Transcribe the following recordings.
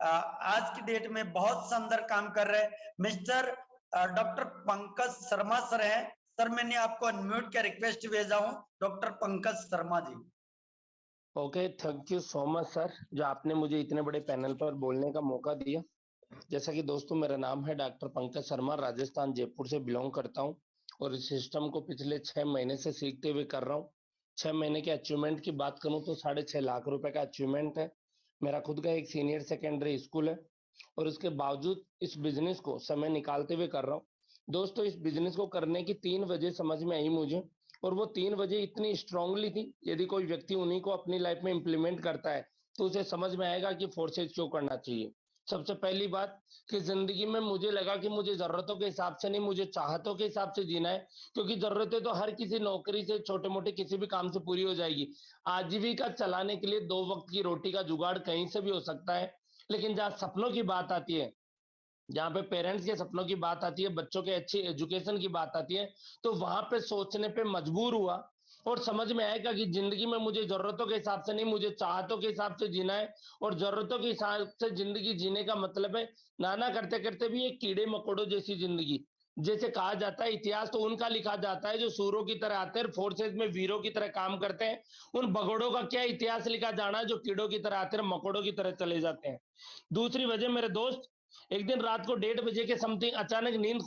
आज की डेट में बहुत शानदार काम कर रहे हैं। Mister doctor Pankaj Sharma sir हैं। सर मैंने आपको अनम्यूट का रिक्वेस्ट भेजा हूं, doctor Pankaj Sharma ji. Okay, thank you so much sir, जो आपने मुझे इतने बड़े पैनल पर बोलने का मौका दिया। जैसा कि दोस्तों, मेरा नाम है डॉक्टर पंकज शर्मा, राजस्थान जयपुर से बिलोंग करता हूं और इस सिस्टम को पिछले 6 महीने से सीखते हुए कर रहा हूं। 6 महीने के अचीवमेंट की बात करूं तो 6.5 लाख रुपए का अचीवमेंट है। मेरा खुद का एक सीनियर सेकेंडरी स्कूल है और इसके बावजूद इस बिजनेस को समय निकालते हुए कर रहा हूँ। दोस्तों, इस बिजनेस को करने की 3 वजह समझ में आई मुझे, और वो 3 वजह इतनी स्ट्रांगली थी, यदि कोई व्यक्ति उन्हीं को अपनी लाइफ में इंप्लीमेंट करता है तो उसे समझ में आएगा कि फोर्सेज क्यों करना चाहिए। सबसे पहली बात कि जिंदगी में मुझे लगा कि मुझे जरूरतों के हिसाब से नहीं, मुझे चाहतों के हिसाब से जीना है, क्योंकि जरूरतें तो हर किसी नौकरी से, छोटे मोटे किसी भी काम से पूरी हो जाएगी। आजीविका चलाने के लिए 2 वक्त की रोटी का जुगाड़ कहीं से भी हो सकता है, लेकिन जहां सपनों की बात आती है, जहाँ पे पेरेंट्स के सपनों की बात आती है, बच्चों के अच्छी एजुकेशन की बात आती है, तो वहां पे सोचने पे मजबूर हुआ और समझ में आएगा कि जिंदगी में मुझे जरूरतों के हिसाब से नहीं, मुझे चाहतों के हिसाब से जीना है। और जरूरतों के हिसाब से जिंदगी जीने का मतलब है नाना करते करते भी एक कीड़े मकोड़ों जैसी जिंदगी। जैसे कहा जाता है, इतिहास तो उनका लिखा जाता है जो सूरों की तरह आते हैं, फोर्सेज में वीरों की तरह काम करते हैं। उन भगोड़ों का क्या इतिहास लिखा जाना जो कीड़ों की तरह आते हैं, मकोड़ों की तरह चले जाते हैं। दूसरी वजह मेरे दोस्त, एक दिन रात को 1:30 बजे के समथिंग अचानक नींद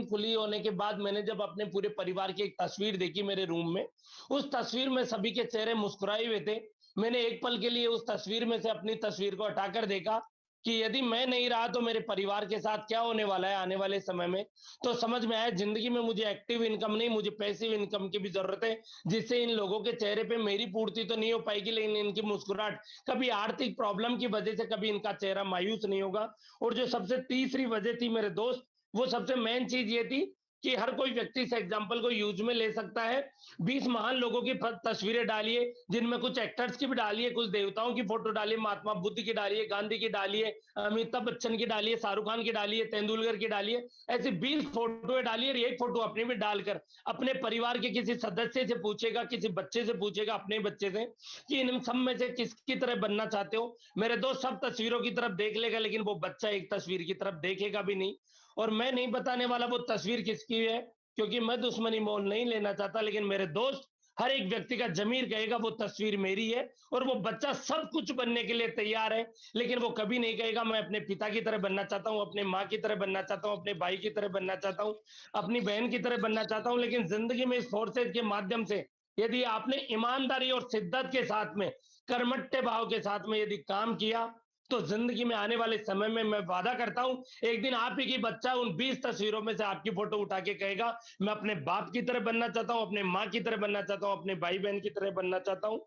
खुली होने के बाद मैंने जब अपने पूरे परिवार की एक तस्वीर देखी मेरे रूम में, उस तस्वीर में सभी के चेहरे मुस्कुराए हुए थे। मैंने एक पल के लिए उस तस्वीर में से अपनी तस्वीर को हटाकर देखा कि यदि मैं नहीं रहा तो मेरे परिवार के साथ क्या होने वाला है आने वाले समय में। तो समझ में आया जिंदगी में मुझे एक्टिव इनकम नहीं, मुझे पैसिव इनकम की भी जरूरत है, जिससे इन लोगों के चेहरे पे मेरी पूर्ति तो नहीं हो पाएगी, लेकिन इनकी मुस्कुराहट कभी आर्थिक प्रॉब्लम की वजह से कभी इनका चेहरा मायूस नहीं होगा। और जो सबसे तीसरी वजह थी मेरे दोस्त, वो सबसे मेन चीज ये थी कि हर कोई व्यक्ति इस एग्जाम्पल को यूज में ले सकता है। 20 महान लोगों की तस्वीरें डालिए, जिनमें कुछ एक्टर्स की भी डालिए, कुछ देवताओं की फोटो डालिए, महात्मा बुद्ध की डालिए, गांधी की डालिए, अमिताभ बच्चन की डालिए, शाहरुख खान की डालिए, तेंदुलकर की डालिए। ऐसी 20 फोटो डालिए और एक फोटो अपनी भी डालकर अपने परिवार के किसी सदस्य से पूछेगा, किसी बच्चे से पूछेगा, अपने बच्चे से, कि इन सब में से किसकी तरह बनना चाहते हो। मेरे दोस्त सब तस्वीरों की तरफ देख लेगा, लेकिन वो बच्चा एक तस्वीर की तरफ देखेगा भी नहीं। और मैं नहीं बताने वाला वो तस्वीर किसकी है, क्योंकि मैं दुश्मनी मोल नहीं लेना चाहता, लेकिन मेरे दोस्त हर एक व्यक्ति का जमीर कहेगा वो तस्वीर मेरी है। और वो बच्चा सब कुछ बनने के लिए तैयार है, लेकिन वो कभी नहीं कहेगा मैं अपने पिता की तरह बनना चाहता हूं, अपने माँ की तरह बनना चाहता हूं, अपने भाई की तरह बनना चाहता हूं, अपनी बहन की तरह बनना चाहता हूं। लेकिन जिंदगी में इस फोर्सेज के माध्यम से यदि आपने ईमानदारी और शिद्दत के साथ में, कर्मठ्य भाव के साथ में यदि काम किया, तो जिंदगी में आने वाले समय में मैं वादा करता हूं, एक दिन आप ही की बच्चा उन 20 तस्वीरों में से आपकी फोटो उठा के कहेगा मैं अपने बाप की तरह बनना चाहता हूं, अपने माँ की तरह बनना चाहता हूं, अपने भाई बहन की तरह बनना चाहता हूं।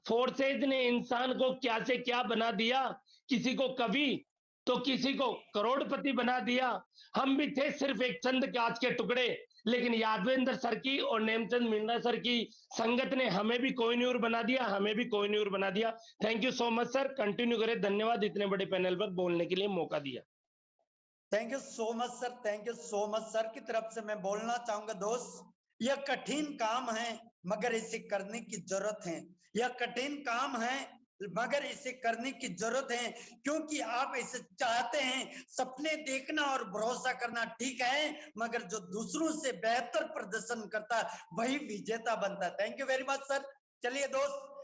फोर्सेज ने इंसान को क्या से क्या बना दिया, किसी को कवि तो किसी को करोड़पति बना दिया। हम भी थे सिर्फ एक चंद कांच के टुकड़े, लेकिन यादवेंद्र सर की और नेमचंद मिंडा सर की संगत ने हमें भी कोहिनूर बना दिया, हमें भी कोहिनूर बना दिया। Thank you so much sir, continue करें। धन्यवाद इतने बड़े पैनल पर बोलने के लिए मौका दिया। Thank you so much sir, thank you so much sir की तरफ से मैं बोलना चाहूंगा दोस्त, यह कठिन काम है मगर इसे करने की जरूरत है। यह कठिन काम है मगर इसे करने की जरूरत है, क्योंकि आप इसे चाहते हैं। सपने देखना और भरोसा करना ठीक है, मगर जो दूसरों से बेहतर प्रदर्शन करता है वही विजेता बनता है। Thank you very much sir. चलिए दोस्त,